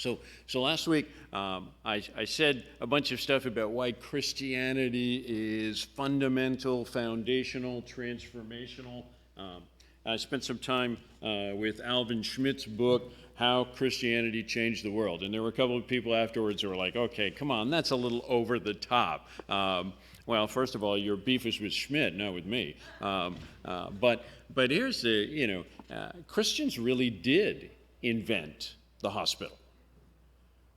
So last week, I said a bunch of stuff about why Christianity is fundamental, foundational, transformational. I spent some time with Alvin Schmidt's book, How Christianity Changed the World. And there were a couple of people afterwards who were like, okay, come on, that's a little over the top. Well, first of all, your beef is with Schmidt, not with me. But here's the, Christians really did invent the hospital.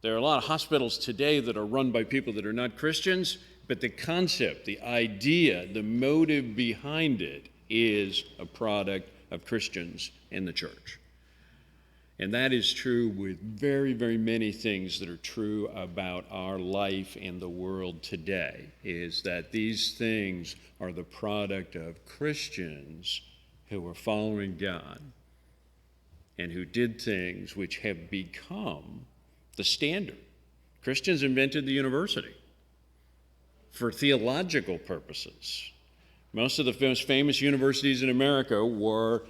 There are a lot of hospitals today that are run by people that are not Christians, but the concept, the idea, the motive behind it is a product of Christians in the church. And that is true with very, very many things that are true about our life and the world today, is that these things are the product of Christians who are following God and who did things which have become the standard. Christians invented the university for theological purposes. Most of the most famous universities in America were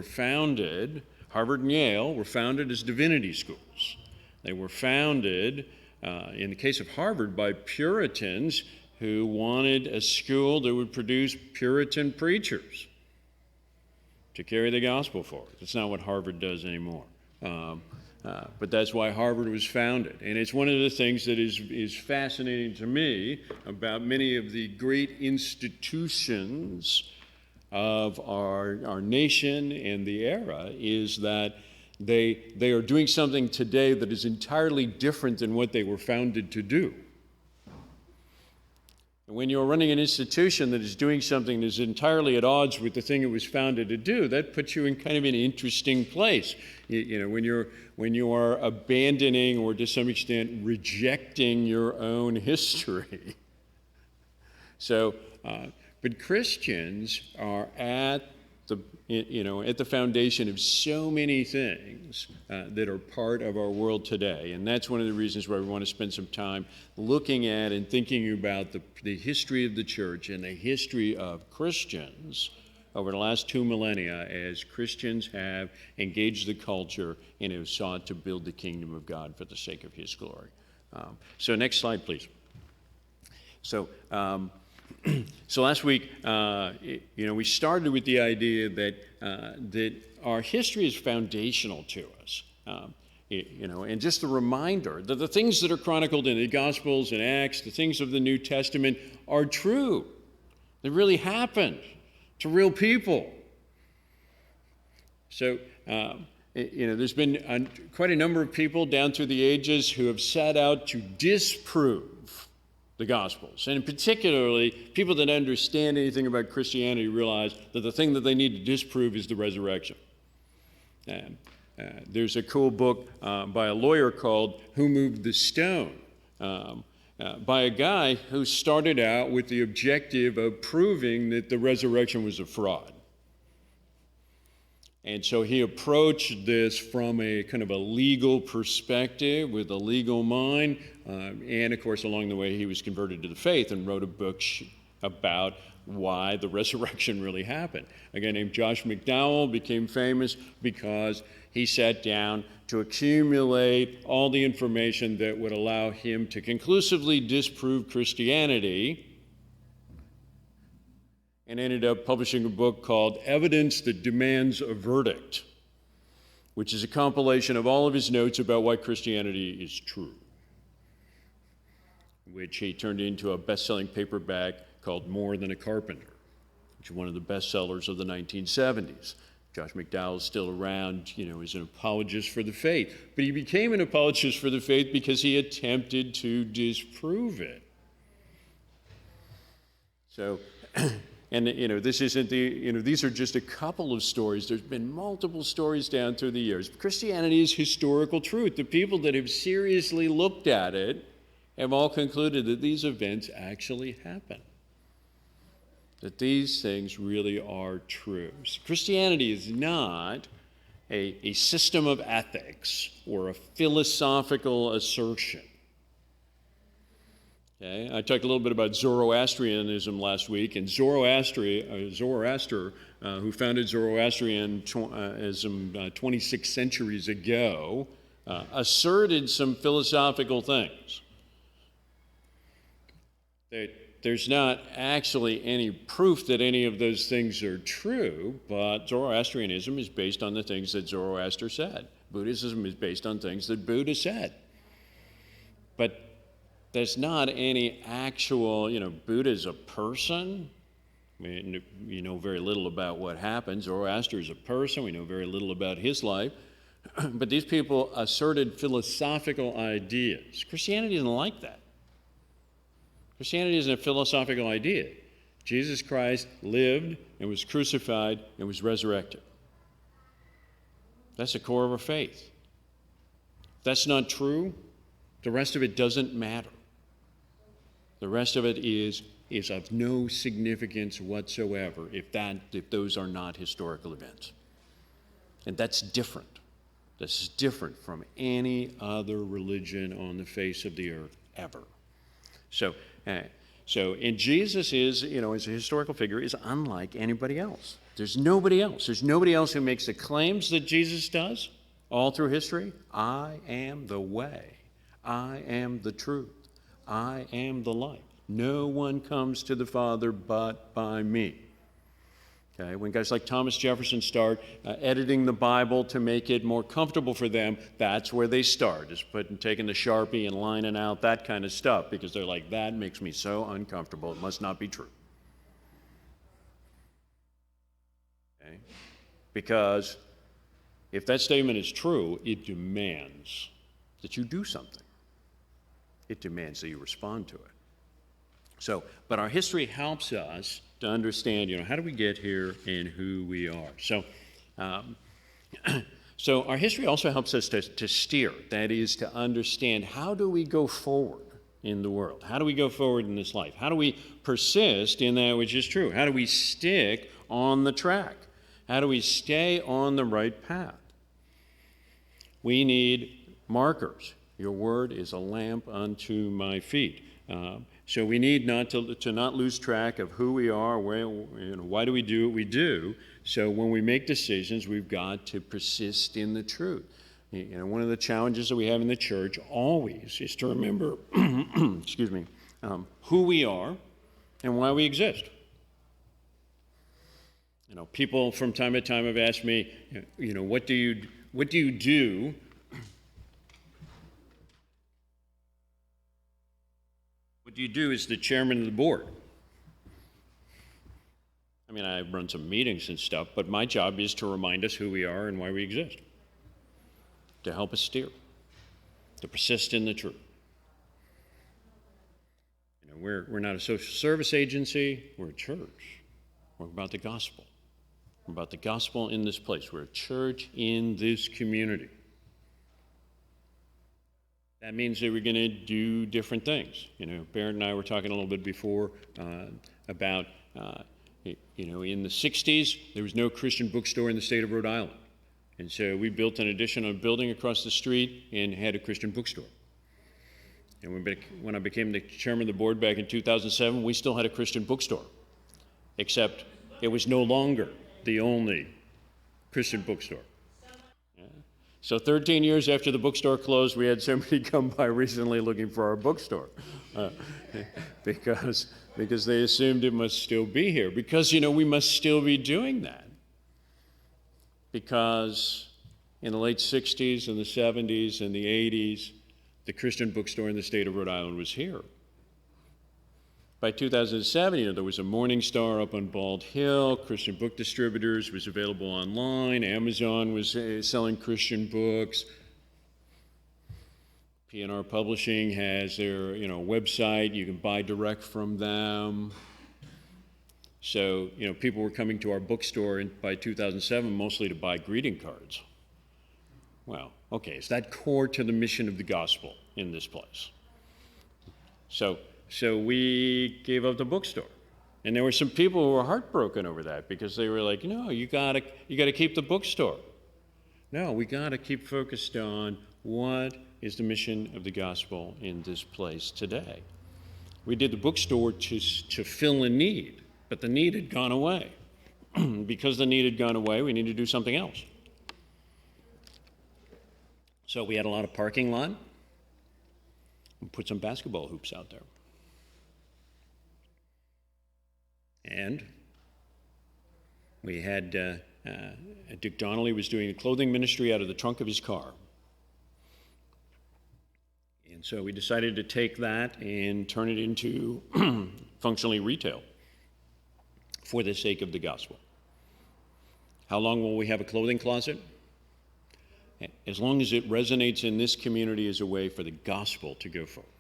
founded, Harvard and Yale were founded as divinity schools. They were founded, in the case of Harvard, by Puritans who wanted a school that would produce Puritan preachers to carry the gospel forward. That's not what Harvard does anymore. But that's why Harvard was founded. And it's one of the things that is fascinating to me about many of the great institutions of our nation and the era is that they are doing something today that is entirely different than what they were founded to do. When you're running an institution that is doing something that is entirely at odds with the thing it was founded to do, that puts you in kind of an interesting place. When you are abandoning or to some extent rejecting your own history. So, but Christians are at the foundation of so many things that are part of our world today. And that's one of the reasons why we want to spend some time looking at and thinking about the history of the church and the history of Christians over the last 2 millennia as Christians have engaged the culture and have sought to build the kingdom of God for the sake of his glory. So next slide, please. So last week, we started with the idea that our history is foundational to us. And just a reminder that the things that are chronicled in the Gospels and Acts, the things of the New Testament, are true. They really happened to real people. So, there's been quite a number of people down through the ages who have set out to disprove the Gospels. And particularly, people that understand anything about Christianity realize that the thing that they need to disprove is the resurrection. And there's a cool book by a lawyer called Who Moved the Stone? By a guy who started out with the objective of proving that the resurrection was a fraud. And so he approached this from a kind of a legal perspective with a legal mind. And of course, along the way, he was converted to the faith and wrote a book about why the resurrection really happened. A guy named Josh McDowell became famous because he sat down to accumulate all the information that would allow him to conclusively disprove Christianity, and ended up publishing a book called Evidence That Demands a Verdict, which is a compilation of all of his notes about why Christianity is true, which he turned into a best-selling paperback called More Than a Carpenter, which is one of the bestsellers of the 1970s. Josh McDowell is still around, as an apologist for the faith. But he became an apologist for the faith because he attempted to disprove it. So, and this isn't these are just a couple of stories. There's been multiple stories down through the years. Christianity is historical truth. The people that have seriously looked at it have all concluded that these events actually happened, that these things really are true. So Christianity is not a system of ethics or a philosophical assertion. Okay? I talked a little bit about Zoroastrianism last week, and Zoroaster, who founded Zoroastrianism 26 centuries ago, asserted some philosophical things. There's not actually any proof that any of those things are true, but Zoroastrianism is based on the things that Zoroaster said. Buddhism is based on things that Buddha said. But there's not any actual, Buddha's a person. We know very little about what happened. Zoroaster is a person. We know very little about his life. But these people asserted philosophical ideas. Christianity isn't like that. Christianity isn't a philosophical idea. Jesus Christ lived and was crucified and was resurrected. That's the core of our faith. If that's not true, the rest of it doesn't matter. The rest of it is of no significance whatsoever if those are not historical events. And that's different. This is different from any other religion on the face of the earth ever. So and Jesus is, as a historical figure, is unlike anybody else. There's nobody else. There's nobody else who makes the claims that Jesus does all through history. I am the way. I am the truth. I am the light. No one comes to the Father but by me. Okay, when guys like Thomas Jefferson start editing the Bible to make it more comfortable for them, that's where they start, is taking the Sharpie and lining out that kind of stuff, because they're like, that makes me so uncomfortable. It must not be true. Okay? Because if that statement is true, it demands that you do something. It demands that you respond to it. But our history helps us to understand, how do we get here and who we are. So our history also helps us to steer, that is, to understand how do we go forward in the world? How do we go forward in this life? How do we persist in that which is true? How do we stick on the track? How do we stay on the right path? We need markers. Your word is a lamp unto my feet. So we need not to not lose track of who we are, why do we do what we do. So when we make decisions, we've got to persist in the truth. One of the challenges that we have in the church always is to remember, who we are and why we exist. People from time to time have asked me, what do you do? What do you do as the chairman of the board? I run some meetings and stuff, but my job is to remind us who we are and why we exist, to help us steer, to persist in the truth. We're not a social service agency, we're a church. We're about the gospel. We're about the gospel in this place. We're a church in this community. That means that we're going to do different things. Barrett and I were talking a little bit before about, in the 60s, there was no Christian bookstore in the state of Rhode Island. And so we built an additional building across the street and had a Christian bookstore. And when I became the chairman of the board back in 2007, we still had a Christian bookstore, except it was no longer the only Christian bookstore. So 13 years after the bookstore closed, we had somebody come by recently looking for our bookstore because they assumed it must still be here. Because, we must still be doing that. Because in the late 60s and the 70s and the 80s, the Christian bookstore in the state of Rhode Island was here. By 2007, there was a Morning Star up on Bald Hill, Christian Book Distributors was available online, Amazon was selling Christian books, P&R Publishing has their website, you can buy direct from them. So, people were coming to our bookstore by 2007 mostly to buy greeting cards. Well, okay, is that core to the mission of the gospel in this place? So we gave up the bookstore. And there were some people who were heartbroken over that because they were like, no, you gotta keep the bookstore. No, we gotta keep focused on what is the mission of the gospel in this place today. We did the bookstore to fill a need, but the need had gone away. Because the need had gone away, we need to do something else. So we had a lot of parking lot. We put some basketball hoops out there. And we had Dick Donnelly was doing a clothing ministry out of the trunk of his car. And so we decided to take that and turn it into functionally retail for the sake of the gospel. How long will we have a clothing closet? As long as it resonates in this community as a way for the gospel to go forward.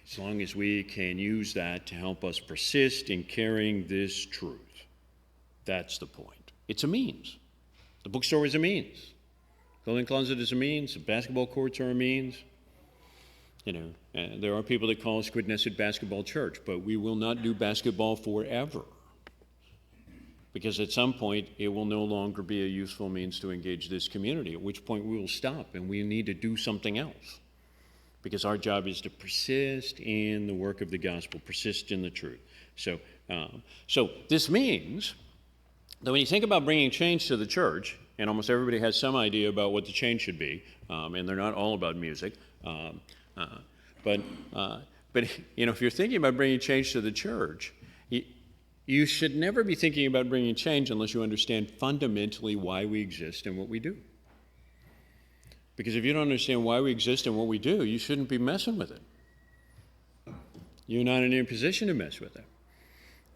As long as we can use that to help us persist in carrying this truth. That's the point. It's a means. The bookstore is a means. Clothing closet is a means. The basketball courts are a means. There are people that call us Quidnesset Basketball Church, but we will not do basketball forever. Because at some point, it will no longer be a useful means to engage this community, at which point we will stop and we need to do something else. Because our job is to persist in the work of the gospel, persist in the truth. So this means that when you think about bringing change to the church, and almost everybody has some idea about what the change should be, and they're not all about music, but if you're thinking about bringing change to the church, you should never be thinking about bringing change unless you understand fundamentally why we exist and what we do. Because if you don't understand why we exist and what we do, you shouldn't be messing with it. You're not in a position to mess with it.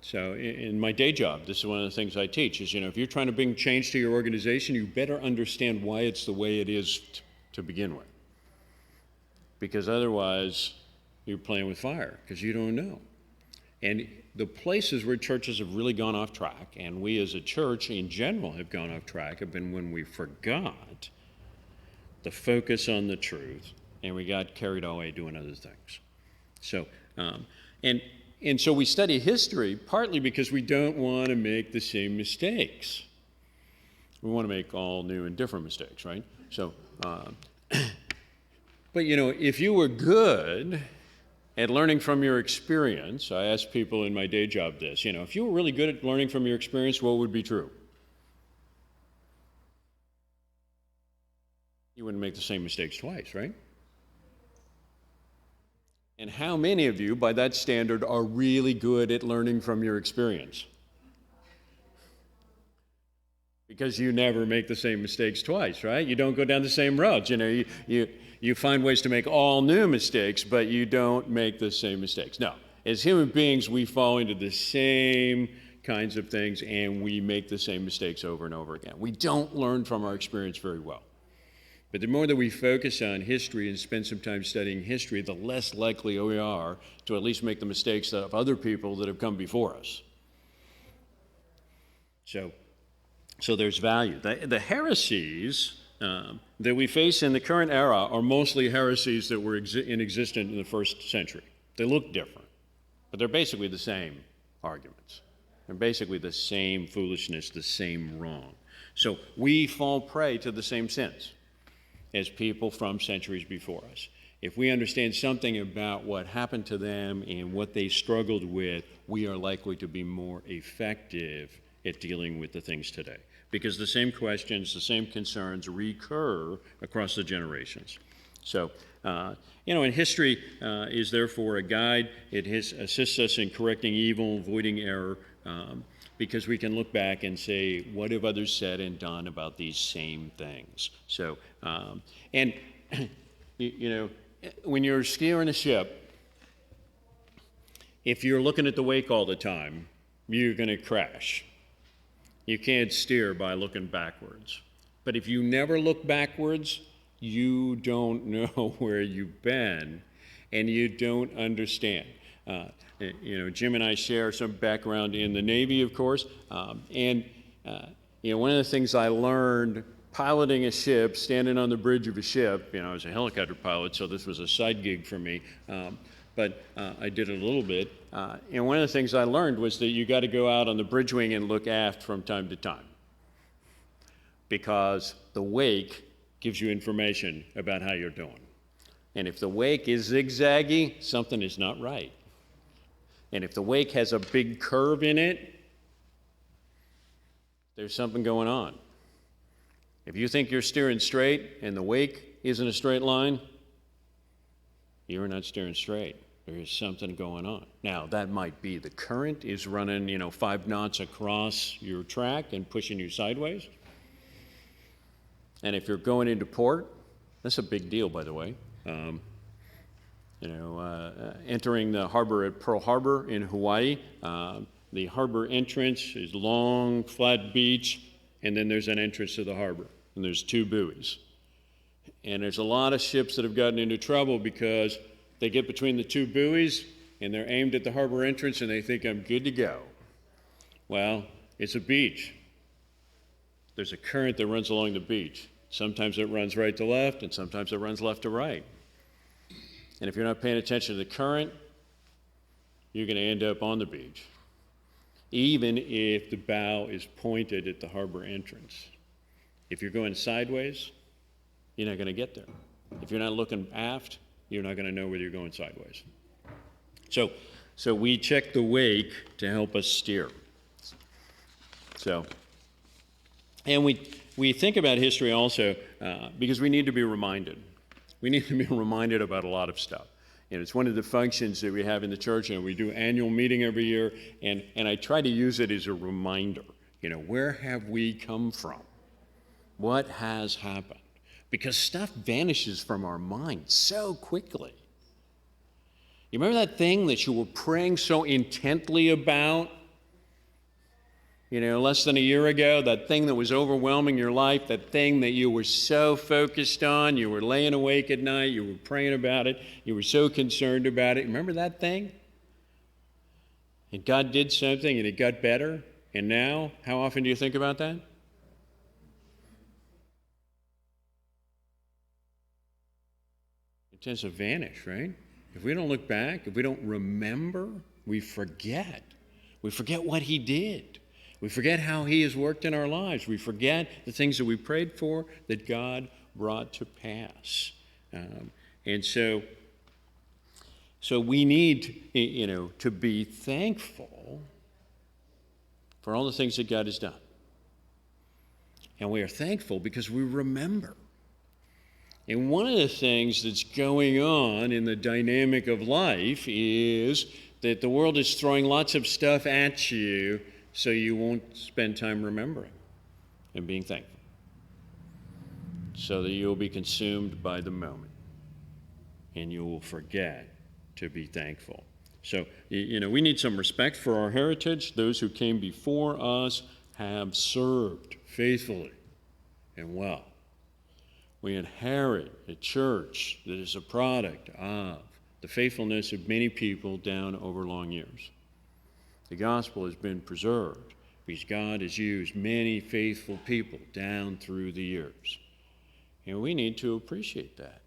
So in my day job, this is one of the things I teach, is if you're trying to bring change to your organization, you better understand why it's the way it is to begin with. Because otherwise, you're playing with fire, because you don't know. And the places where churches have really gone off track, and we as a church in general have gone off track, have been when we forgot the focus on the truth, and we got carried away doing other things. So, and so we study history partly because we don't want to make the same mistakes. We want to make all new and different mistakes, right? So, but if you were good at learning from your experience, I ask people in my day job this, if you were really good at learning from your experience, what would be true? You wouldn't make the same mistakes twice, right? And how many of you, by that standard, are really good at learning from your experience? Because you never make the same mistakes twice, right? You don't go down the same roads. You find ways to make all new mistakes, but you don't make the same mistakes. No, as human beings, we fall into the same kinds of things, and we make the same mistakes over and over again. We don't learn from our experience very well. But the more that we focus on history and spend some time studying history, the less likely we are to at least make the mistakes of other people that have come before us. So there's value. The heresies that we face in the current era are mostly heresies that were existent in the first century. They look different, but they're basically the same arguments. They're basically the same foolishness, the same wrong. So we fall prey to the same sins as people from centuries before us. If we understand something about what happened to them and what they struggled with, we are likely to be more effective at dealing with the things today. Because the same questions, the same concerns recur across the generations. So, and history is therefore a guide. It assists us in correcting evil, avoiding error, because we can look back and say, what have others said and done about these same things? So, and, when you're steering a ship, if you're looking at the wake all the time, you're going to crash. You can't steer by looking backwards. But if you never look backwards, you don't know where you've been, and you don't understand. Jim and I share some background in the Navy, of course, and one of the things I learned piloting a ship, standing on the bridge of a ship, I was a helicopter pilot, so this was a side gig for me, but I did it a little bit, and one of the things I learned was that you got to go out on the bridge wing and look aft from time to time, because the wake gives you information about how you're doing. And if the wake is zigzaggy, something is not right. And if the wake has a big curve in it, there's something going on. If you think you're steering straight and the wake isn't a straight line, you're not steering straight. There's something going on. Now, that might be the current is running, 5 knots across your track and pushing you sideways. And if you're going into port, that's a big deal, by the way. Entering the harbor at Pearl Harbor in Hawaii, the harbor entrance is long, flat beach, and then there's an entrance to the harbor, and there's 2 buoys. And there's a lot of ships that have gotten into trouble because they get between the 2 buoys, and they're aimed at the harbor entrance, and they think, I'm good to go. Well, it's a beach. There's a current that runs along the beach. Sometimes it runs right to left, and sometimes it runs left to right. And if you're not paying attention to the current, you're going to end up on the beach, even if the bow is pointed at the harbor entrance. If you're going sideways, you're not going to get there. If you're not looking aft, you're not going to know whether you're going sideways. So we check the wake to help us steer. And we think about history also because we need to be reminded. We need to be reminded about a lot of stuff. And it's one of the functions that we have in the church, and we do annual meeting every year, and I try to use it as a reminder. Where have we come from? What has happened? Because stuff vanishes from our minds so quickly. You remember that thing that you were praying so intently about? Less than a year ago, that thing that was overwhelming your life, that thing that you were so focused on, you were laying awake at night, you were praying about it, you were so concerned about it. Remember that thing? And God did something and it got better. And now, how often do you think about that? It tends to vanish, right? If we don't look back, if we don't remember, we forget. We forget what He did. We forget how He has worked in our lives. We forget the things that we prayed for that God brought to pass. And so we need, to be thankful for all the things that God has done. And we are thankful because we remember. And one of the things that's going on in the dynamic of life is that the world is throwing lots of stuff at you so you won't spend time remembering and being thankful, so that you'll be consumed by the moment and you will forget to be thankful. So, we need some respect for our heritage. Those who came before us have served faithfully and well. We inherit a church that is a product of the faithfulness of many people down over long years. The gospel has been preserved because God has used many faithful people down through the years. And we need to appreciate that.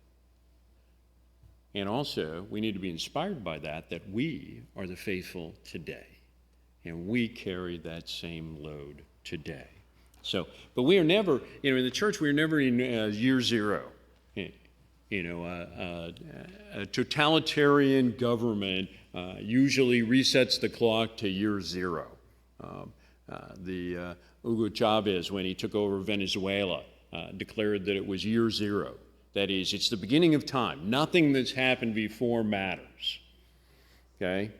And also, we need to be inspired by that we are the faithful today. And we carry that same load today. But we are never, in the church, we are never in year zero. A totalitarian government usually resets the clock to year zero. Hugo Chavez, when he took over Venezuela, declared that it was year zero. That is, it's the beginning of time. Nothing that's happened before matters. Okay?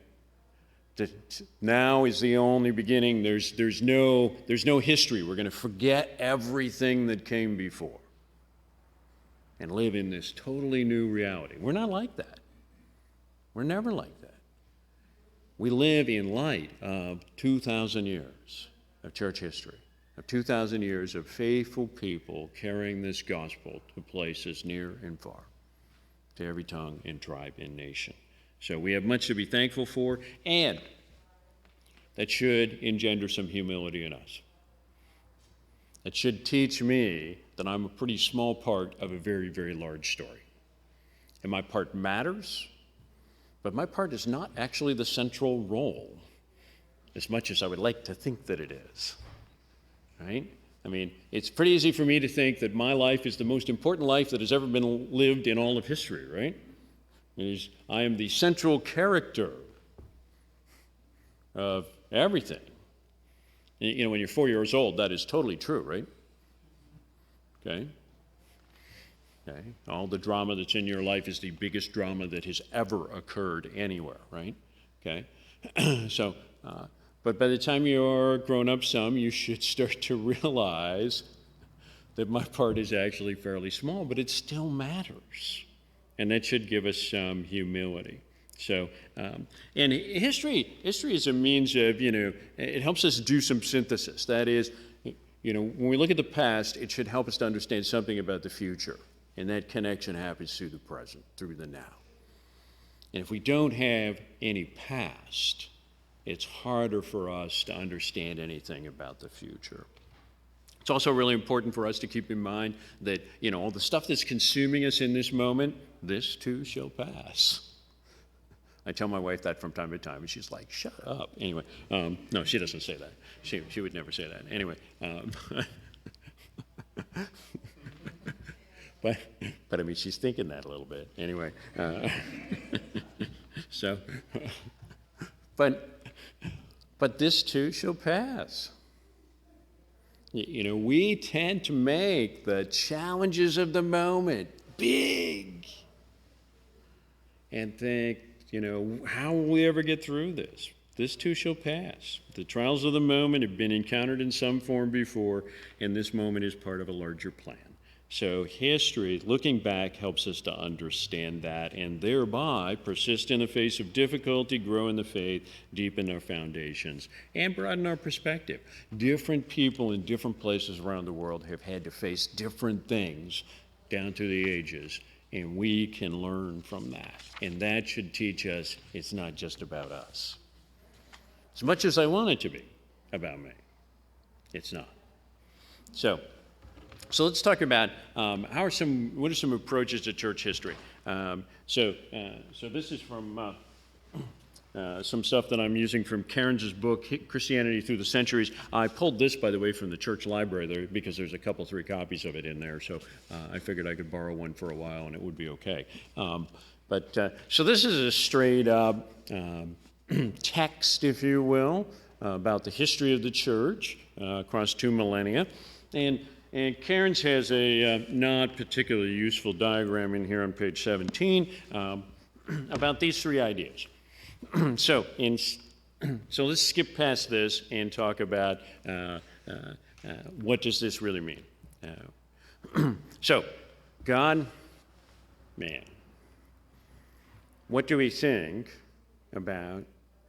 Now is the only beginning. There's no history. We're going to forget everything that came before and live in this totally new reality. We're not like that. We're never like that. We live in light of 2,000 years of church history, of 2,000 years of faithful people carrying this gospel to places near and far, to every tongue and tribe and nation. So we have much to be thankful for, and that should engender some humility in us. That should teach me that I'm a pretty small part of a very, very large story. And my part matters, but my part is not actually the central role as much as I would like to think that it is, right? I mean, it's pretty easy for me to think that my life is the most important life that has ever been lived in all of history, right? I am the central character of everything. When you're 4 years old, that is totally true, right? Okay? Okay? All the drama that's in your life is the biggest drama that has ever occurred anywhere, right? Okay? So, but by the time you're grown up some, you should start to realize that my part is actually fairly small, but it still matters. And that should give us some humility. So, and history is a means of, it helps us do some synthesis. That is, when we look at the past, it should help us to understand something about the future. And that connection happens through the present, through the now. And if we don't have any past, it's harder for us to understand anything about the future. It's also really important for us to keep in mind that, all the stuff that's consuming us in this moment, this too shall pass. I tell my wife that from time to time, and she's like, shut up. Anyway, no, she doesn't say that. She would never say that. Anyway, but I mean, she's thinking that a little bit. Anyway, so, but this too shall pass. We tend to make the challenges of the moment big and think, how will we ever get through this? This too shall pass. The trials of the moment have been encountered in some form before, and this moment is part of a larger plan. So history, looking back, helps us to understand that and thereby persist in the face of difficulty, grow in the faith, deepen our foundations, and broaden our perspective. Different people in different places around the world have had to face different things down through the ages, and we can learn from that. And that should teach us it's not just about us. As much as I want it to be about me, it's not. So let's talk about what are some approaches to church history. So this is from some stuff that I'm using from Cairns' book, Christianity Through the Centuries. I pulled this, by the way, from the church library there because there's three copies of it in there. So I figured I could borrow one for a while and it would be okay. So this is a straight up text, if you will, about the history of the church across 2 millennia. And Cairns has a not particularly useful diagram in here on page 17 about these 3 ideas. So let's skip past this and talk about what does this really mean. So, God, man. What do we think about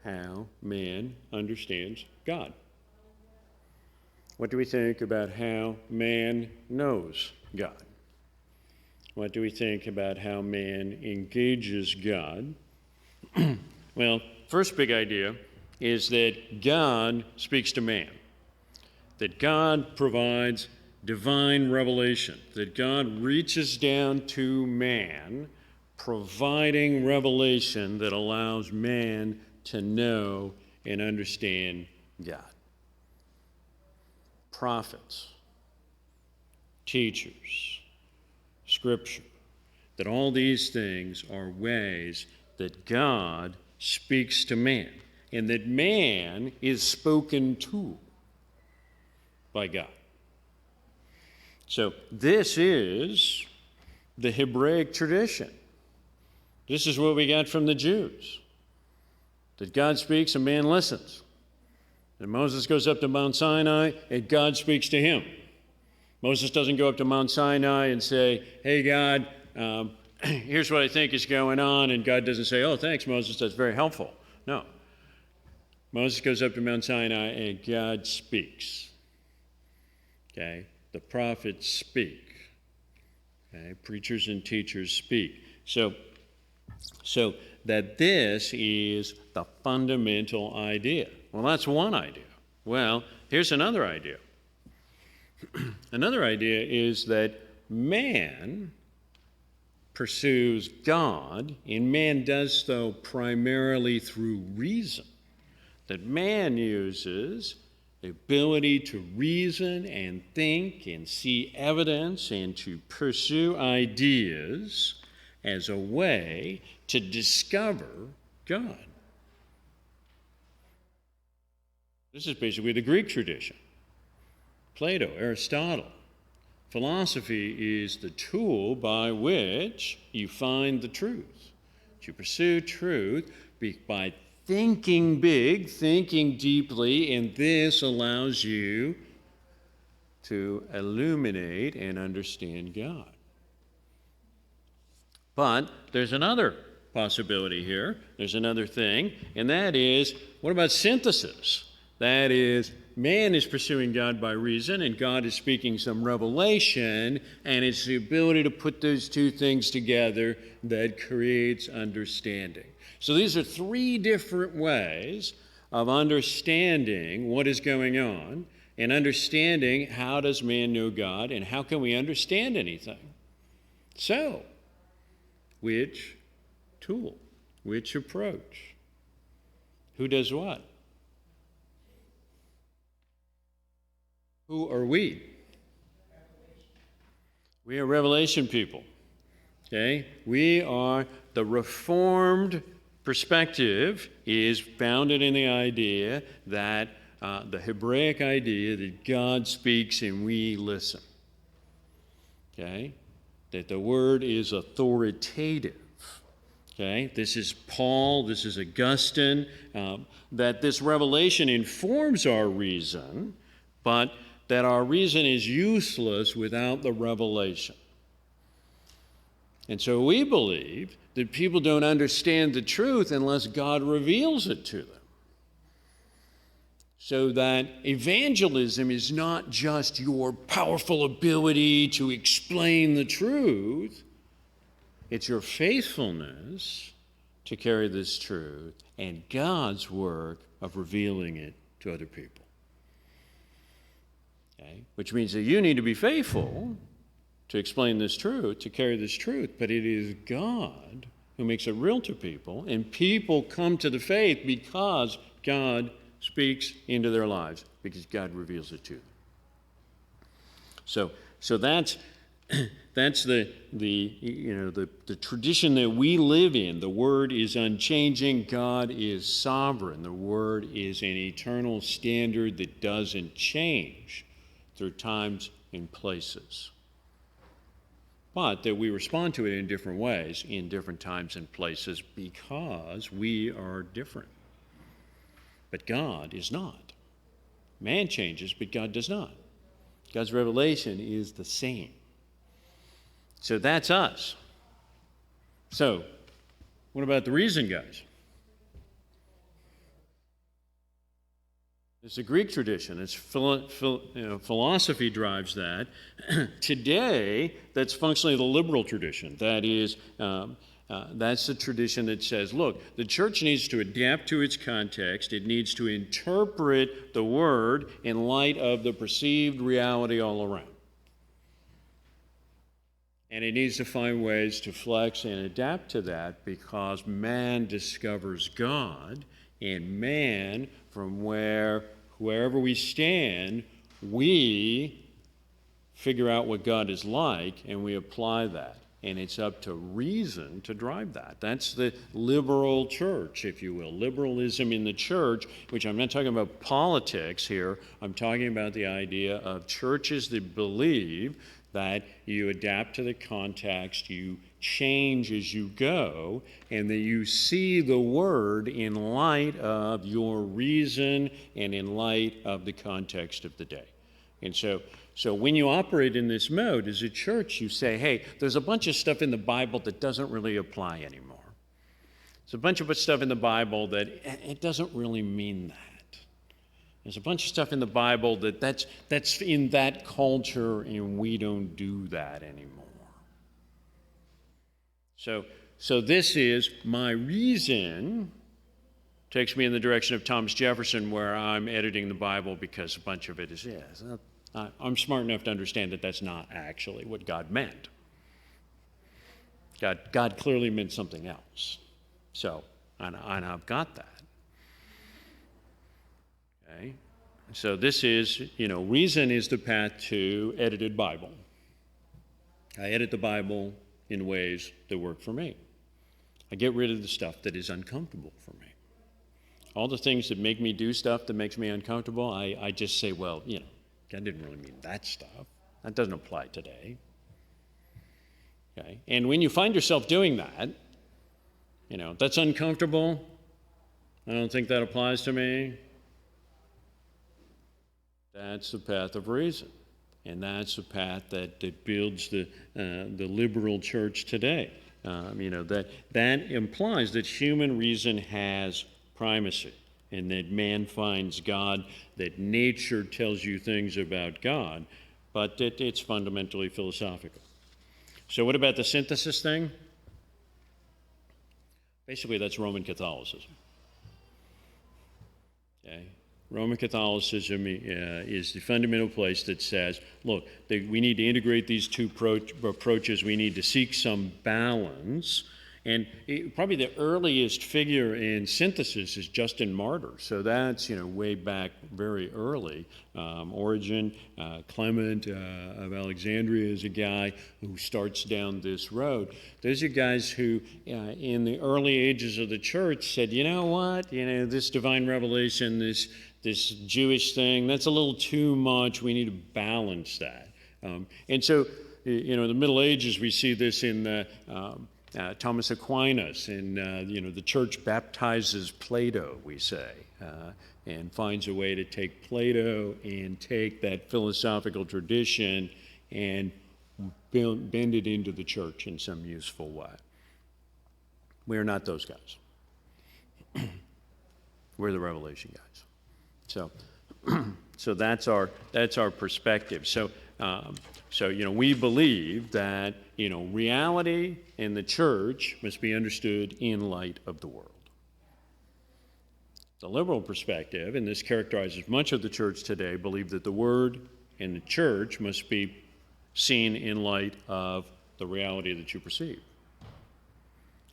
how man understands God? What do we think about how man knows God? What do we think about how man engages God? Well, first big idea is that God speaks to man, that God provides divine revelation, that God reaches down to man, providing revelation that allows man to know and understand God. Prophets, teachers, scripture, that all these things are ways that God speaks to man, and that man is spoken to by God. So this is the Hebraic tradition. This is what we got from the Jews, that God speaks and man listens. And Moses goes up to Mount Sinai and God speaks to him. Moses doesn't go up to Mount Sinai and say, hey, God, here's what I think is going on, and God doesn't say, oh, thanks, Moses, that's very helpful. No. Moses goes up to Mount Sinai, and God speaks. Okay? The prophets speak. Okay? Preachers and teachers speak. So that this is the fundamental idea. Well, that's one idea. Well, here's another idea. Another idea is that man pursues God, and man does so primarily through reason. That man uses the ability to reason and think and see evidence and to pursue ideas as a way to discover God. This is basically the Greek tradition. Plato, Aristotle, Philosophy is the tool by which you find the truth. You pursue truth by thinking big, thinking deeply, and this allows you to illuminate and understand God. But there's another possibility here. There's another thing, and that is, what about synthesis? That is, man is pursuing God by reason, and God is speaking some revelation, and it's the ability to put those two things together that creates understanding. So these are three different ways of understanding what is going on and understanding how does man know God and how can we understand anything. So, which tool? Which approach? Who does what? Who are we? We are revelation people. Okay? We are the Reformed perspective is founded in the idea that the Hebraic idea that God speaks and we listen. Okay? That the word is authoritative. Okay? This is Paul, this is Augustine, that this revelation informs our reason, but that our reason is useless without the revelation. And so we believe that people don't understand the truth unless God reveals it to them. So that evangelism is not just your powerful ability to explain the truth, it's your faithfulness to carry this truth and God's work of revealing it to other people. Okay? Which means that you need to be faithful to explain this truth, to carry this truth, but it is God who makes it real to people, and people come to the faith because God speaks into their lives, because God reveals it to them. So that's the tradition that we live in. The Word is unchanging. God is sovereign. The Word is an eternal standard that doesn't change through times and places. But that we respond to it in different ways, in different times and places, because we are different. But God is not. Man changes, but God does not. God's revelation is the same. So that's us. So, what about the reason, guys? It's a Greek tradition. It's philosophy drives that. Today, that's functionally the liberal tradition. That is, that's the tradition that says, look, the church needs to adapt to its context. It needs to interpret the word in light of the perceived reality all around. And it needs to find ways to flex and adapt to that because man discovers God, and man, from wherever we stand, we figure out what God is like and we apply that. And it's up to reason to drive that. That's the liberal church, if you will. Liberalism in the church, which I'm not talking about politics here. I'm talking about the idea of churches that believe that you adapt to the context, you change as you go, and that you see the word in light of your reason and in light of the context of the day. And so when you operate in this mode as a church, you say, hey, there's a bunch of stuff in the Bible that doesn't really apply anymore. There's a bunch of stuff in the Bible that it doesn't really mean that. There's a bunch of stuff in the Bible that's in that culture, and we don't do that anymore. So this is my reason, takes me in the direction of Thomas Jefferson, where I'm editing the Bible because a bunch of it is, I'm smart enough to understand that that's not actually what God meant. God clearly meant something else. So, and I've got that. Okay? So this is, reason is the path to edited Bible. I edit the Bible in ways that work for me. I get rid of the stuff that is uncomfortable for me. All the things that make me do stuff that makes me uncomfortable, I just say, well, God didn't really mean that stuff. That doesn't apply today. Okay? And when you find yourself doing that, that's uncomfortable. I don't think that applies to me. That's the path of reason. And that's the path that builds the liberal church today. That implies that human reason has primacy, and that man finds God, that nature tells you things about God, but that it's fundamentally philosophical. So what about the synthesis thing? Basically, that's Roman Catholicism. Okay? Roman Catholicism is the fundamental place that says, look, we need to integrate these two approaches. We need to seek some balance. And probably the earliest figure in synthesis is Justin Martyr. So that's, way back very early. Origen, Clement of Alexandria is a guy who starts down this road. Those are guys who, in the early ages of the church, said, you know what, this divine revelation, this Jewish thing, that's a little too much. We need to balance that. And so, in the Middle Ages, we see this in Thomas Aquinas, and the church baptizes Plato, we say, and finds a way to take Plato and take that philosophical tradition and bend it into the church in some useful way. We are not those guys. We're the Revelation guys. So that's our perspective. So we believe that reality in the church must be understood in light of the world. The liberal perspective, and this characterizes much of the church today, believe that the word and the church must be seen in light of the reality that you perceive,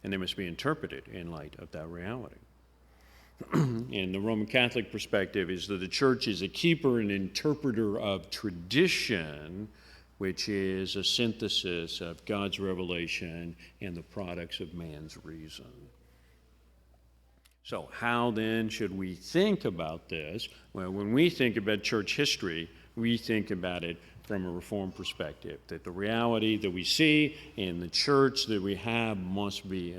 and they must be interpreted in light of that reality. And the Roman Catholic perspective is that the church is a keeper and interpreter of tradition, which is a synthesis of God's revelation and the products of man's reason. So how then should we think about this? Well, when we think about church history, we think about it from a Reformed perspective, that the reality that we see in the church that we have must be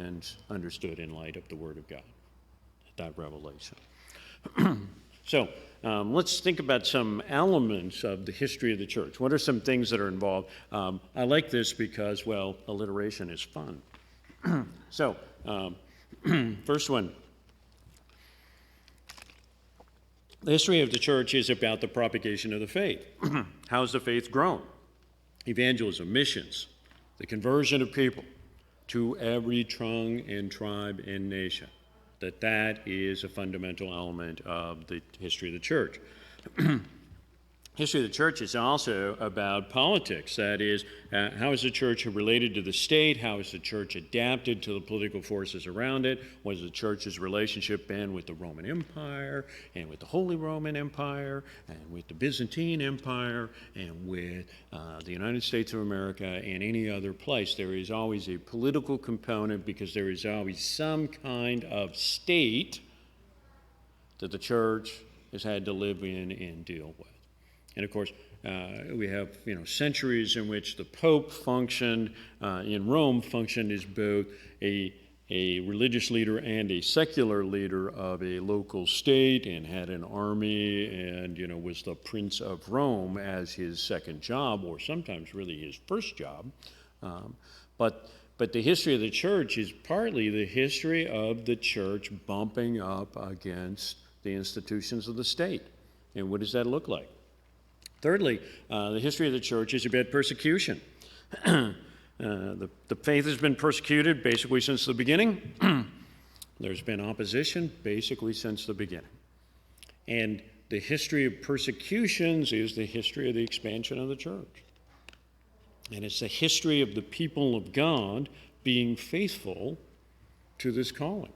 understood in light of the Word of God, that revelation. So let's think about some elements of the history of the church. What are some things that are involved? I like this because, well, alliteration is fun. So first one. The history of the church is about the propagation of the faith. How has the faith grown? Evangelism, missions, the conversion of people to every tongue and tribe and nation. That is a fundamental element of the history of the church. History of the church is also about politics. That is, how is the church related to the state? How is the church adapted to the political forces around it? What has the church's relationship been with the Roman Empire and with the Holy Roman Empire and with the Byzantine Empire and with the United States of America and any other place? There is always a political component because there is always some kind of state that the church has had to live in and deal with. And of course, we have centuries in which the Pope functioned in Rome, functioned as both a religious leader and a secular leader of a local state, and had an army, and was the Prince of Rome as his second job, or sometimes really his first job. But the history of the church is partly the history of the church bumping up against the institutions of the state. And what does that look like? Thirdly, the history of the church is about persecution. The faith has been persecuted basically since the beginning. There's been opposition basically since the beginning. And the history of persecutions is the history of the expansion of the church. And it's the history of the people of God being faithful to this calling.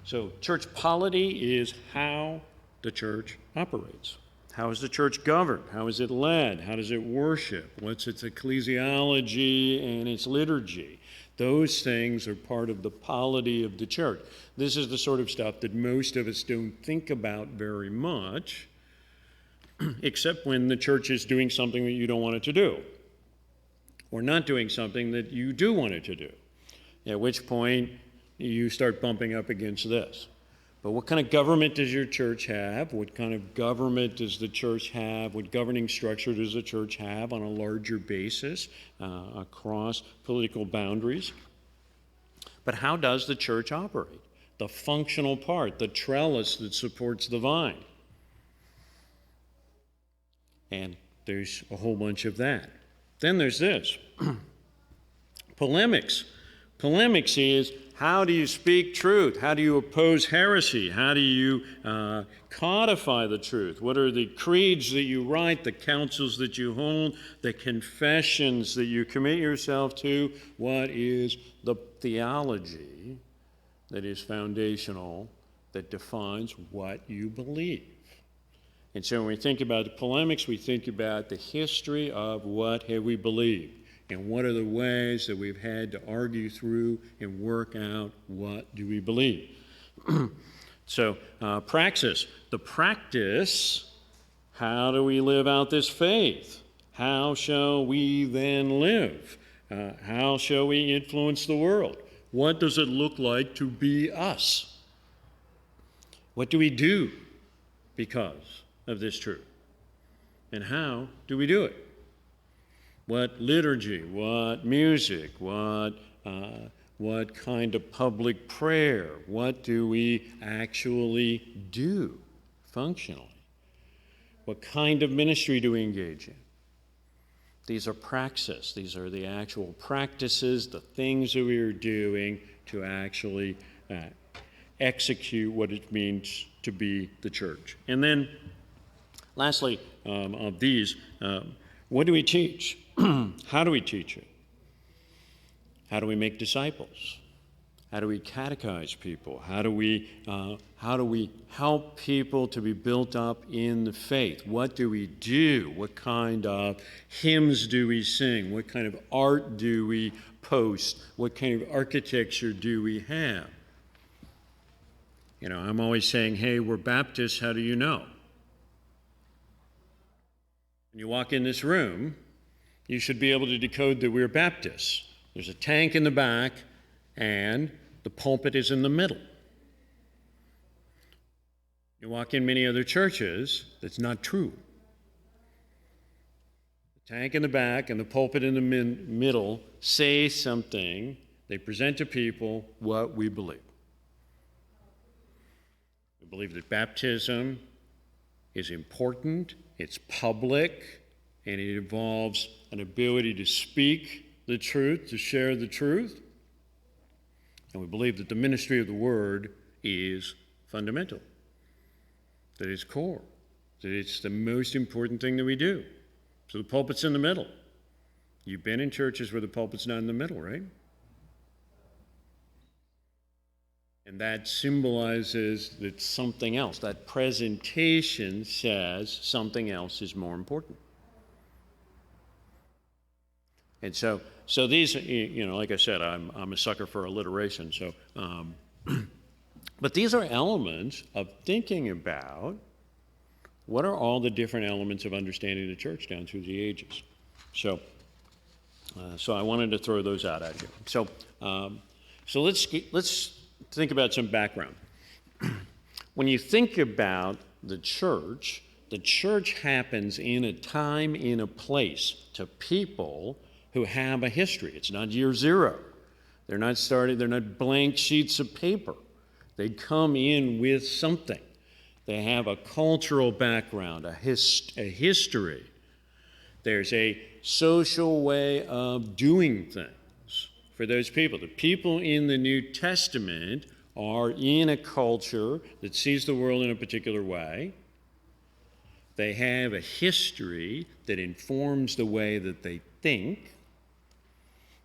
So church polity is how the church operates. How is the church governed? How is it led? How does it worship? What's its ecclesiology and its liturgy? Those things are part of the polity of the church. This is the sort of stuff that most of us don't think about very much except when the church is doing something that you don't want it to do, or not doing something that you do want it to do, at which point you start bumping up against this. But what kind of government does your church have? What kind of government does the church have? What governing structure does the church have on a larger basis across political boundaries? But how does the church operate? The functional part, the trellis that supports the vine. And there's a whole bunch of that. Then there's this. Polemics. Polemics is, how do you speak truth? How do you oppose heresy? How do you codify the truth? What are the creeds that you write, the councils that you hold, the confessions that you commit yourself to? What is the theology that is foundational, that defines what you believe? And so when we think about the polemics, we think about the history of what have we believed. And what are the ways that we've had to argue through and work out what do we believe? So, praxis. The practice, how do we live out this faith? How shall we then live? How shall we influence the world? What does it look like to be us? What do we do because of this truth? And how do we do it? What liturgy, what music, what kind of public prayer, what do we actually do functionally? What kind of ministry do we engage in? These are praxis. These are the actual practices, the things that we are doing to actually execute what it means to be the church. And then, lastly, of these, what do we teach? How do we teach it? How do we make disciples? How do we catechize people? How do we help people to be built up in the faith? What do we do? What kind of hymns do we sing? What kind of art do we post? What kind of architecture do we have? You know, I'm always saying, hey, we're Baptists, how do you know? When you walk in this room, you should be able to decode that we're Baptists. There's a tank in the back, and the pulpit is in the middle. You walk in many other churches, that's not true. The tank in the back and the pulpit in the middle say something. They present to people what we believe. We believe that baptism is important, it's public, and it involves an ability to speak the truth, to share the truth. And we believe that the ministry of the word is fundamental, that it's core, that it's the most important thing that we do. So the pulpit's in the middle. You've been in churches where the pulpit's not in the middle, right? And that symbolizes that something else, that presentation says something else is more important. And so these, you know, like I said, I'm a sucker for alliteration. So, but these are elements of thinking about what are all the different elements of understanding the church down through the ages. So I wanted to throw those out at you. So let's think about some background. When you think about the church happens in a time, in a place, to people who have a history. It's not year zero. They're not blank sheets of paper. They come in with something. They have a cultural background, a history. There's a social way of doing things for those people. The people in the New Testament are in a culture that sees the world in a particular way. They have a history that informs the way that they think.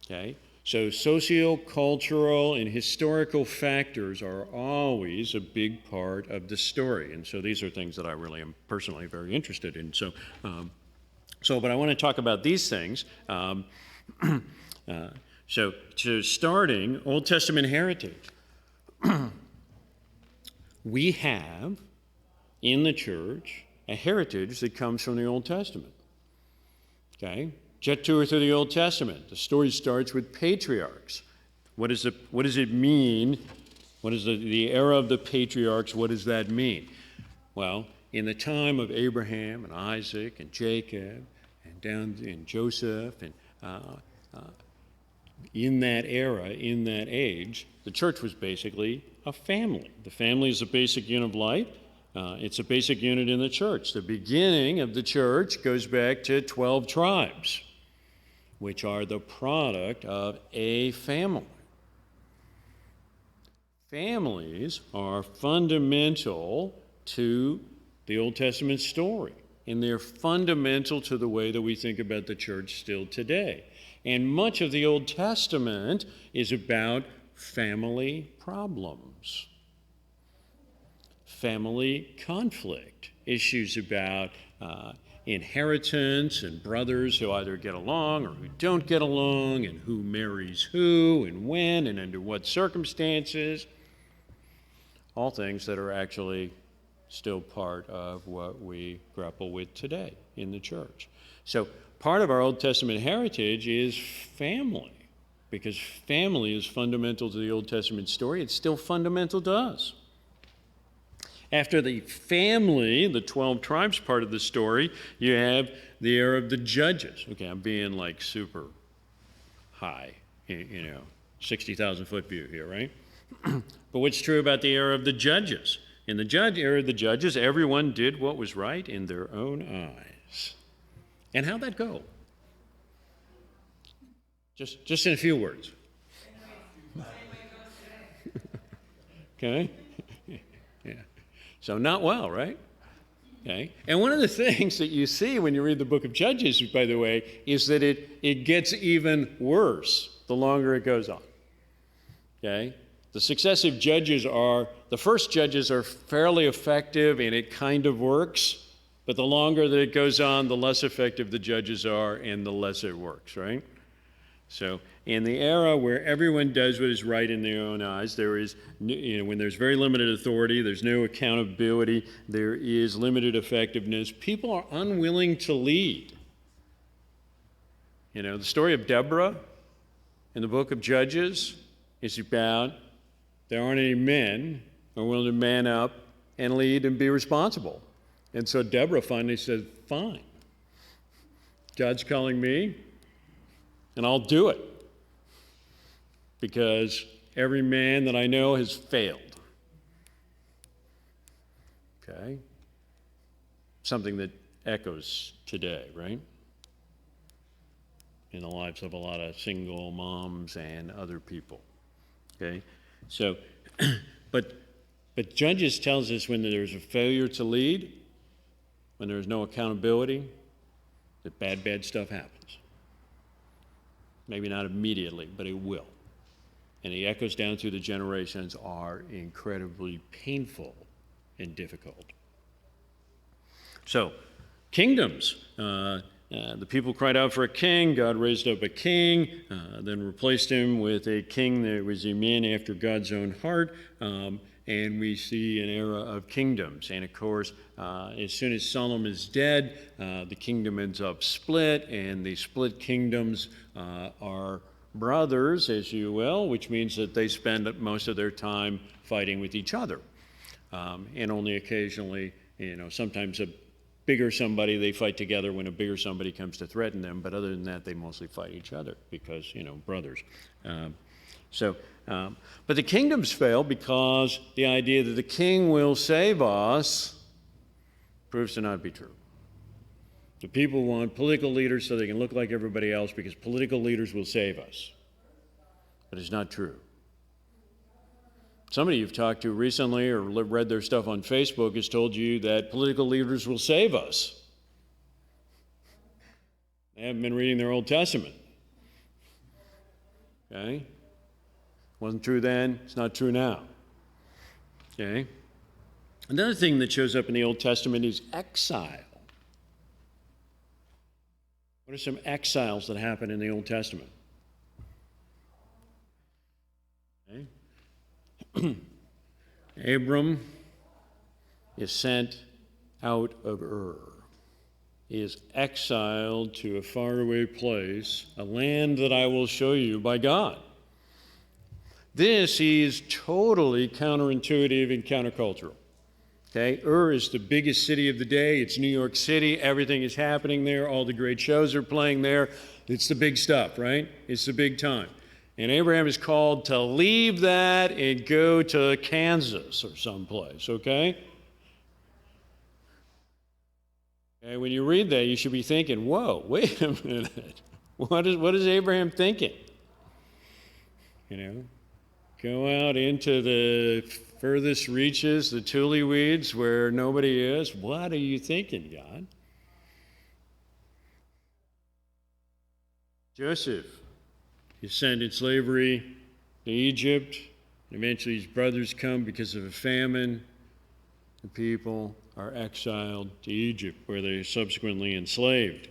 Okay? So socio-cultural and historical factors are always a big part of the story. And so these are things that I really am personally very interested in. But I want to talk about these things. So starting Old Testament heritage. We have in the church a heritage that comes from the Old Testament. Okay? Jet tour through the Old Testament. The story starts with patriarchs. What does it mean? What is the era of the patriarchs? What does that mean? Well, in the time of Abraham and Isaac and Jacob and down in Joseph and in that era, in that age, the church was basically a family. The family is a basic unit of life. It's a basic unit in the church. The beginning of the church goes back to 12 tribes, which are the product of a family. Families are fundamental to the Old Testament story, and they're fundamental to the way that we think about the church still today. And much of the Old Testament is about family problems, family conflict, issues about inheritance and brothers who either get along or who don't get along, and who marries who and when and under what circumstances. All things that are actually still part of what we grapple with today in the church. So part of our Old Testament heritage is family, because family is fundamental to the Old Testament story. It's still fundamental to us. After the family, the 12 tribes part of the story, you have the era of the judges. Okay, I'm being like super high, 60,000 foot view here, right? But what's true about the era of the judges? In the era of the judges, everyone did what was right in their own eyes. And how'd that go? Just in a few words. Okay? Yeah. So not well, right? Okay. And one of the things that you see when you read the book of Judges, by the way, is that it gets even worse the longer it goes on. Okay? The successive judges the first judges are fairly effective and it kind of works, but the longer that it goes on, the less effective the judges are and the less it works, right? So in the era where everyone does what is right in their own eyes, there is, when there's very limited authority, there's no accountability, there is limited effectiveness, people are unwilling to lead. The story of Deborah in the book of Judges is about there aren't any men who are willing to man up and lead and be responsible. And so Deborah finally said, fine, God's calling me, and I'll do it, because every man that I know has failed. Okay? Something that echoes today, right? In the lives of a lot of single moms and other people. Okay? So, but Judges tells us when there's a failure to lead, when there's no accountability, that bad stuff happens. Maybe not immediately, but it will. And the echoes down through the generations are incredibly painful and difficult. So, kingdoms. The people cried out for a king. God raised up a king, then replaced him with a king that was a man after God's own heart. And we see an era of kingdoms. And of course, as soon as Solomon is dead, the kingdom ends up split, and the split kingdoms are brothers, as you will, which means that they spend most of their time fighting with each other. And only occasionally, sometimes a bigger somebody, they fight together when a bigger somebody comes to threaten them, but other than that, they mostly fight each other because, brothers. But the kingdoms fail because the idea that the king will save us proves to not be true. The people want political leaders so they can look like everybody else because political leaders will save us. But it's not true. Somebody you've talked to recently or read their stuff on Facebook has told you that political leaders will save us. They haven't been reading their Old Testament. Okay? Wasn't true then, it's not true now. Okay? Another thing that shows up in the Old Testament is exile. What are some exiles that happen in the Old Testament? Okay? Abram is sent out of Ur. He is exiled to a faraway place, a land that I will show you by God. This is totally counterintuitive and countercultural. Okay, Ur is the biggest city of the day. It's New York City. Everything is happening there. All the great shows are playing there. It's the big stuff, right? It's the big time. And Abraham is called to leave that and go to Kansas or someplace, okay? And when you read that, you should be thinking, whoa, wait a minute. What is Abraham thinking? You know, go out into the furthest reaches, the tule weeds where nobody is. What are you thinking, God? Joseph is sent in slavery to Egypt. Eventually his brothers come because of a famine. The people are exiled to Egypt, where they are subsequently enslaved.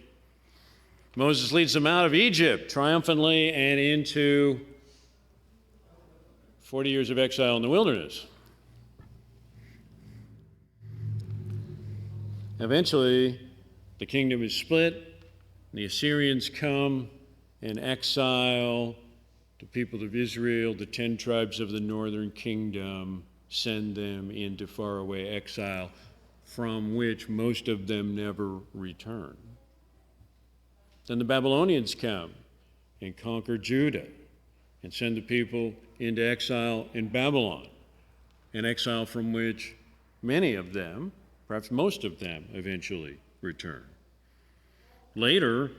Moses leads them out of Egypt triumphantly and into 40 years of exile in the wilderness. Eventually, the kingdom is split. The Assyrians come and exile the people of Israel, the 10 tribes of the northern kingdom, send them into faraway exile, from which most of them never return. Then the Babylonians come and conquer Judah and send the people into exile in Babylon, an exile from which many of them, perhaps most of them, eventually return. Later,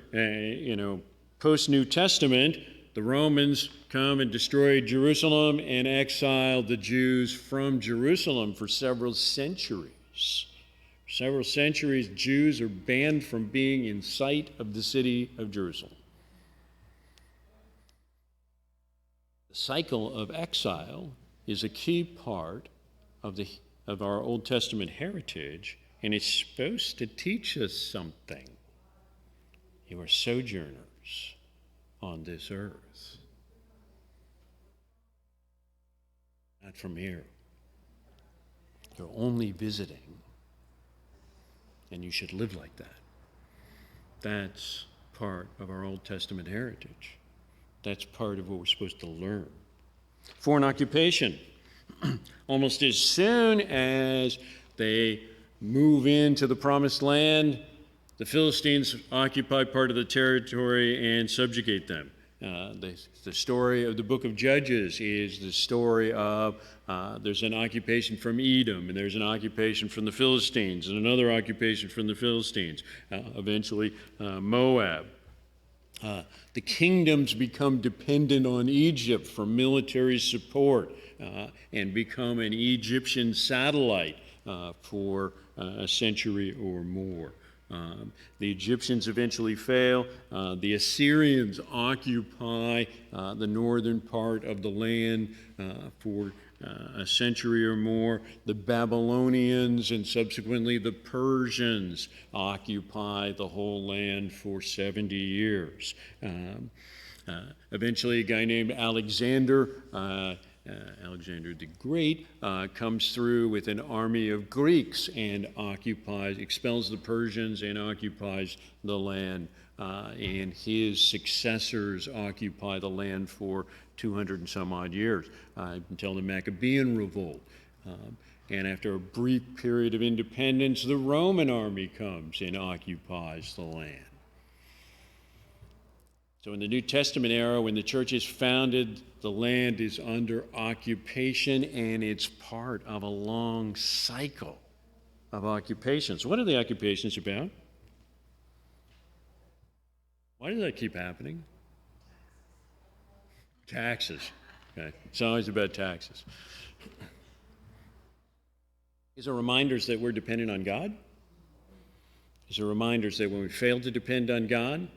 post-New Testament, the Romans come and destroy Jerusalem and exile the Jews from Jerusalem for several centuries. For several centuries, Jews are banned from being in sight of the city of Jerusalem. The cycle of exile is a key part of our Old Testament heritage, and it's supposed to teach us something. You are sojourners on this earth. Not from here. You're only visiting, and you should live like that. That's part of our Old Testament heritage. That's part of what we're supposed to learn. Foreign occupation. Almost as soon as they move into the Promised Land, the Philistines occupy part of the territory and subjugate them. The story of the book of Judges is the story of there's an occupation from Edom, and there's an occupation from the Philistines, and another occupation from the Philistines, eventually Moab. The kingdoms become dependent on Egypt for military support and become an Egyptian satellite for a century or more. The Egyptians eventually fail. The Assyrians occupy the northern part of the land for a century or more. The Babylonians and subsequently the Persians occupy the whole land for 70 years. Eventually, a guy named Alexander the Great comes through with an army of Greeks and expels the Persians and occupies the land. And his successors occupy the land for 200 and some odd years until the Maccabean revolt. And after a brief period of independence, the Roman army comes and occupies the land. So in the New Testament era, when the church is founded, the land is under occupation, and it's part of a long cycle of occupations. What are the occupations about? Why does that keep happening? Taxes. Okay. It's always about taxes. These are reminders that we're dependent on God. These are reminders that when we fail to depend on God,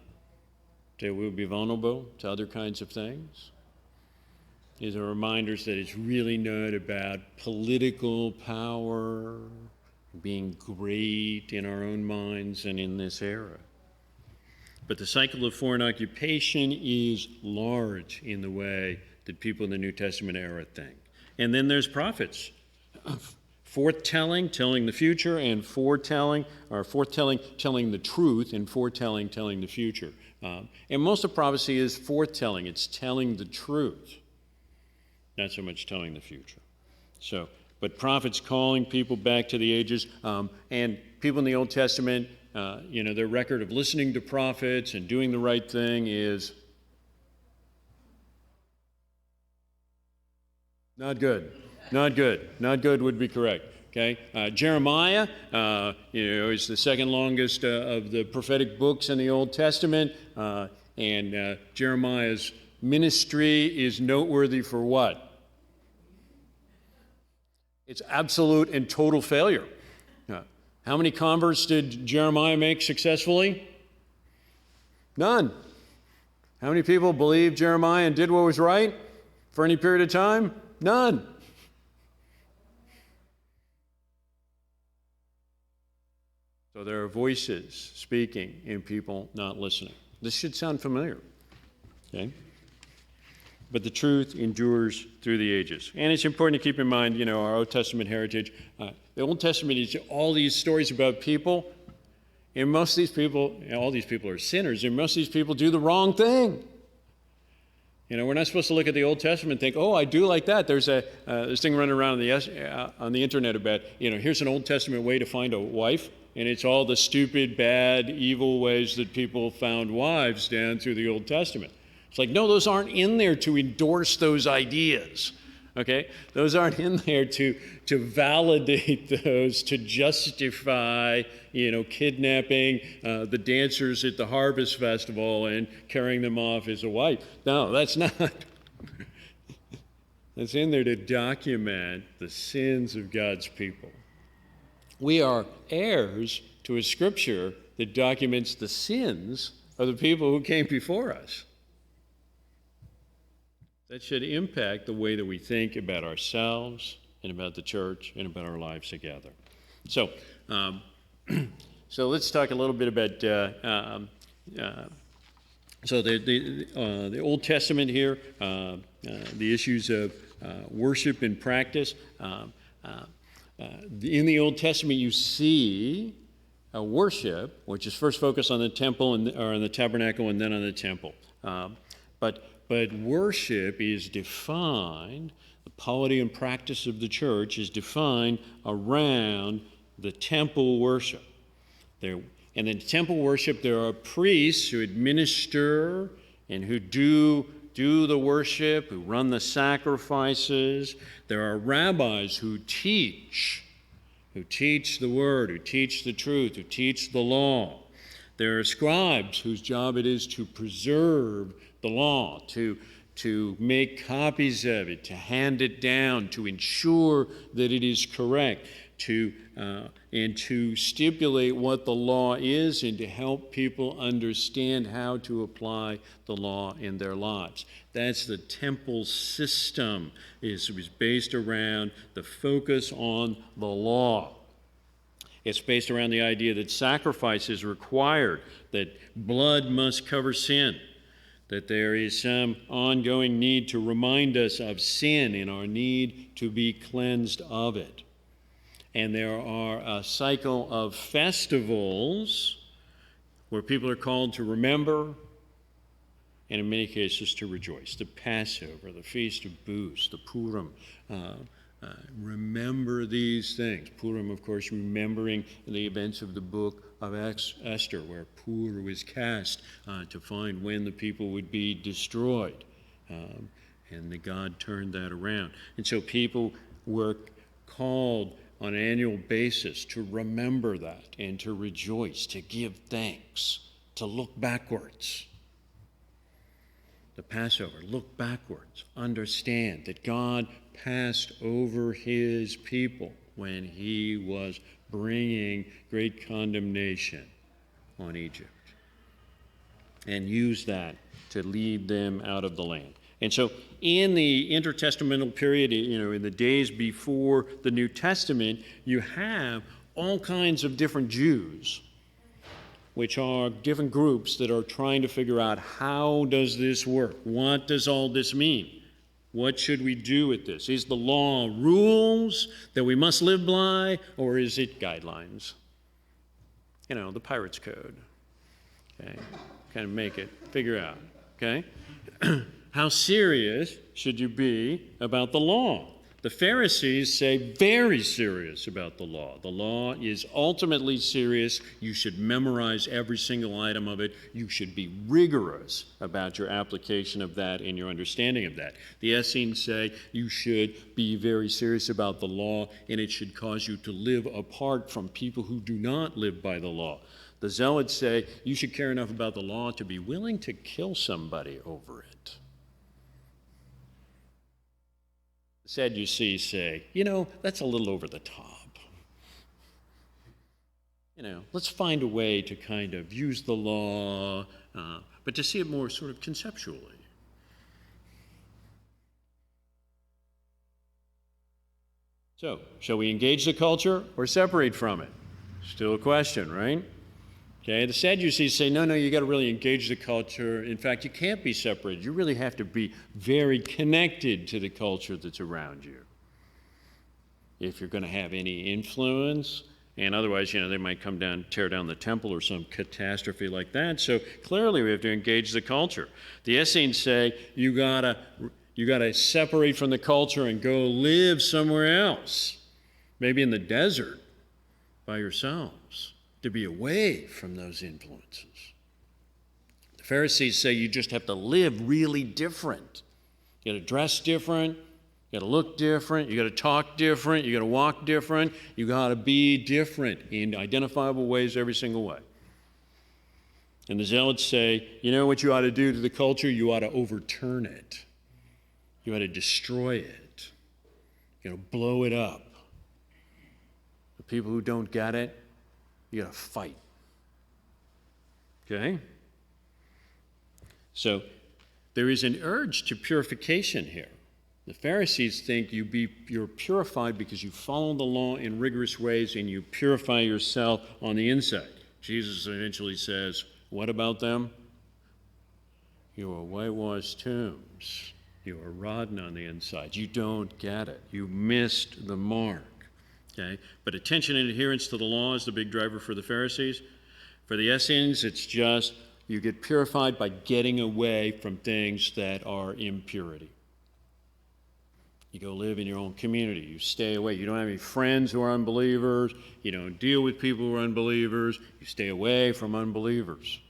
that we'll be vulnerable to other kinds of things. These are reminders that it's really not about political power, being great in our own minds and in this era. But the cycle of foreign occupation is large in the way that people in the New Testament era think. And then there's prophets. forthtelling, telling the future, and foretelling, or forthtelling, telling the truth, and foretelling, telling the future. And most of prophecy is forthtelling. It's telling the truth, not so much telling the future. So, but prophets calling people back to the ages, and people in the Old Testament, their record of listening to prophets and doing the right thing is not good. Not good. Not good would be correct. Okay, Jeremiah, is the second longest of the prophetic books in the Old Testament, and Jeremiah's ministry is noteworthy for what? It's absolute and total failure. How many converts did Jeremiah make successfully? None. How many people believed Jeremiah and did what was right for any period of time? None. So there are voices speaking and people not listening. This should sound familiar, okay? But the truth endures through the ages. And it's important to keep in mind, our Old Testament heritage. The Old Testament is all these stories about people, and most of these people, all these people are sinners, and most of these people do the wrong thing. We're not supposed to look at the Old Testament and think, oh, I do like that. There's this thing running around on the internet about, here's an Old Testament way to find a wife, and it's all the stupid, bad, evil ways that people found wives down through the Old Testament. It's like, no, those aren't in there to endorse those ideas, okay? Those aren't in there to validate those, to justify, kidnapping the dancers at the Harvest Festival and carrying them off as a wife. No, that's not. That's in there to document the sins of God's people. We are heirs to a scripture that documents the sins of the people who came before us. That should impact the way that we think about ourselves and about the church and about our lives together. So, so let's talk a little bit about the Old Testament here, the issues of worship and practice. In the Old Testament, you see worship, which is first focused on the temple or on the tabernacle, and then on the temple. But worship is defined, the polity and practice of the church is defined around the temple worship. And in temple worship, there are priests who administer and who do the worship, who run the sacrifices. There are rabbis who teach the word, who teach the truth, who teach the law. There are scribes whose job it is to preserve the law, to make copies of it, to hand it down, to ensure that it is correct, and to stipulate what the law is and to help people understand how to apply the law in their lives. That's the temple system. It was based around the focus on the law. It's based around the idea that sacrifice is required, that blood must cover sin, that there is some ongoing need to remind us of sin and our need to be cleansed of it. And there are a cycle of festivals where people are called to remember and in many cases to rejoice. The Passover, the Feast of Booths, the Purim. Remember these things. Purim, of course, remembering the events of the book of Esther, where Pur was cast to find when the people would be destroyed. And the God turned that around. And so people were called on an annual basis to remember that and to rejoice, to give thanks, to look backwards. The Passover, look backwards, understand that God passed over his people when he was bringing great condemnation on Egypt and used that to lead them out of the land. And so in the intertestamental period, in the days before the New Testament, you have all kinds of different Jews, which are different groups that are trying to figure out, how does this work? What does all this mean? What should we do with this? Is the law rules that we must live by, or is it guidelines? The Pirate's Code. Okay, kind of make it, figure out. Okay, how serious should you be about the law? The Pharisees say very serious about the law. The law is ultimately serious. You should memorize every single item of it. You should be rigorous about your application of that and your understanding of that. The Essenes say you should be very serious about the law, and it should cause you to live apart from people who do not live by the law. The Zealots say you should care enough about the law to be willing to kill somebody over it. The Sadducees say, that's a little over the top. Let's find a way to kind of use the law, but to see it more sort of conceptually. So, shall we engage the culture or separate from it? Still a question, right? Okay, the Sadducees say, no, you got to really engage the culture. In fact, you can't be separated. You really have to be very connected to the culture that's around you if you're going to have any influence. And otherwise, they might come down, tear down the temple or some catastrophe like that. So clearly we have to engage the culture. The Essenes say you gotta separate from the culture and go live somewhere else, maybe in the desert by yourselves, to be away from those influences. The Pharisees say you just have to live really different. You got to dress different. You got to look different. You got to talk different. You got to walk different. You got to be different in identifiable ways every single way. And the Zealots say, what you ought to do to the culture? You ought to overturn it. You ought to destroy it. You got to blow it up. The people who don't get it, you got to fight. Okay? So there is an urge to purification here. The Pharisees think you're purified because you follow the law in rigorous ways and you purify yourself on the inside. Jesus eventually says, what about them? You are whitewashed tombs. You are rotten on the inside. You don't get it. You missed the mark. Okay? But attention and adherence to the law is the big driver for the Pharisees. For the Essenes, it's just you get purified by getting away from things that are impurity. You go live in your own community. You stay away. You don't have any friends who are unbelievers. You don't deal with people who are unbelievers. You stay away from unbelievers.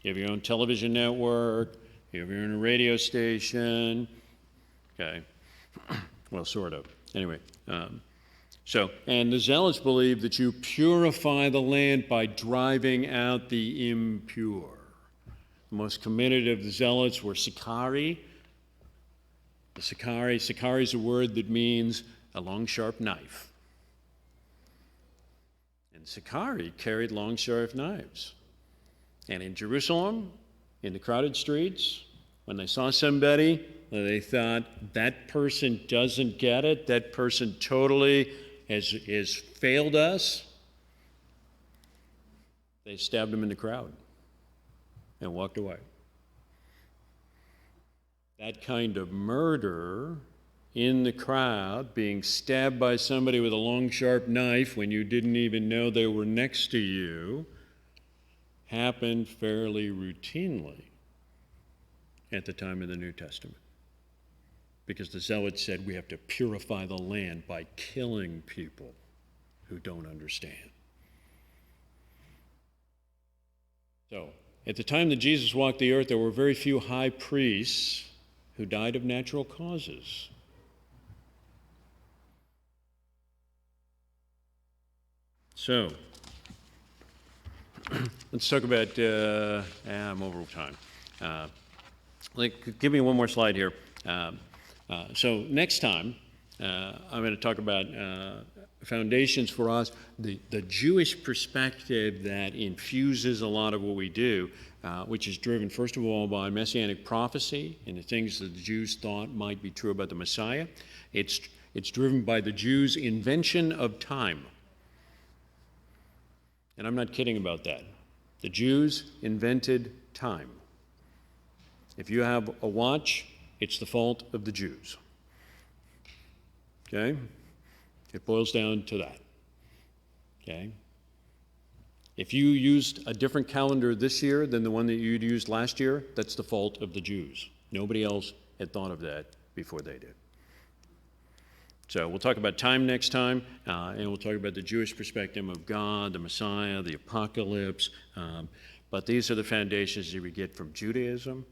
You have your own television network. You have your own radio station. Okay. Well, sort of. Anyway. And the Zealots believe that you purify the land by driving out the impure. The most committed of the Zealots were Sicarii. Sicarii is a word that means a long, sharp knife. And Sicarii carried long, sharp knives. And in Jerusalem, in the crowded streets, when they saw somebody, they thought, that person doesn't get it, that person totally has failed us, they stabbed him in the crowd and walked away. That kind of murder in the crowd, being stabbed by somebody with a long, sharp knife when you didn't even know they were next to you, happened fairly routinely at the time of the New Testament. Because the Zealots said we have to purify the land by killing people who don't understand. So, at the time that Jesus walked the earth, there were very few high priests who died of natural causes. So, let's talk about, I'm over time. Give me one more slide here. So next time, I'm going to talk about foundations for us, the Jewish perspective that infuses a lot of what we do, which is driven, first of all, by messianic prophecy and the things that the Jews thought might be true about the Messiah. It's driven by the Jews' invention of time. And I'm not kidding about that. The Jews invented time. If you have a watch, It's the fault of the Jews. Okay? It boils down to that. Okay? If you used a different calendar this year than the one that you'd used last year, that's the fault of the Jews. Nobody else had thought of that before they did. So we'll talk about time next time, and we'll talk about the Jewish perspective of God, the Messiah, the apocalypse. But these are the foundations that we get from Judaism.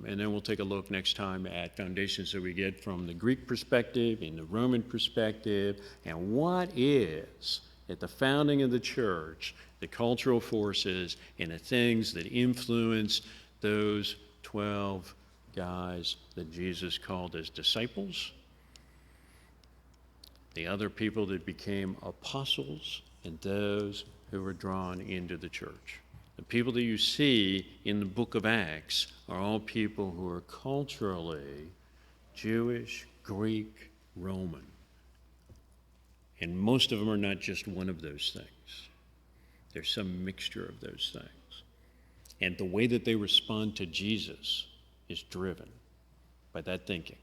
And then we'll take a look next time at foundations that we get from the Greek perspective and the Roman perspective, and what is, at the founding of the church, the cultural forces and the things that influenced those 12 guys that Jesus called as disciples, the other people that became apostles, and those who were drawn into the church. The people that you see in the book of Acts are all people who are culturally Jewish, Greek, Roman. And most of them are not just one of those things. There's some mixture of those things. And the way that they respond to Jesus is driven by that thinking.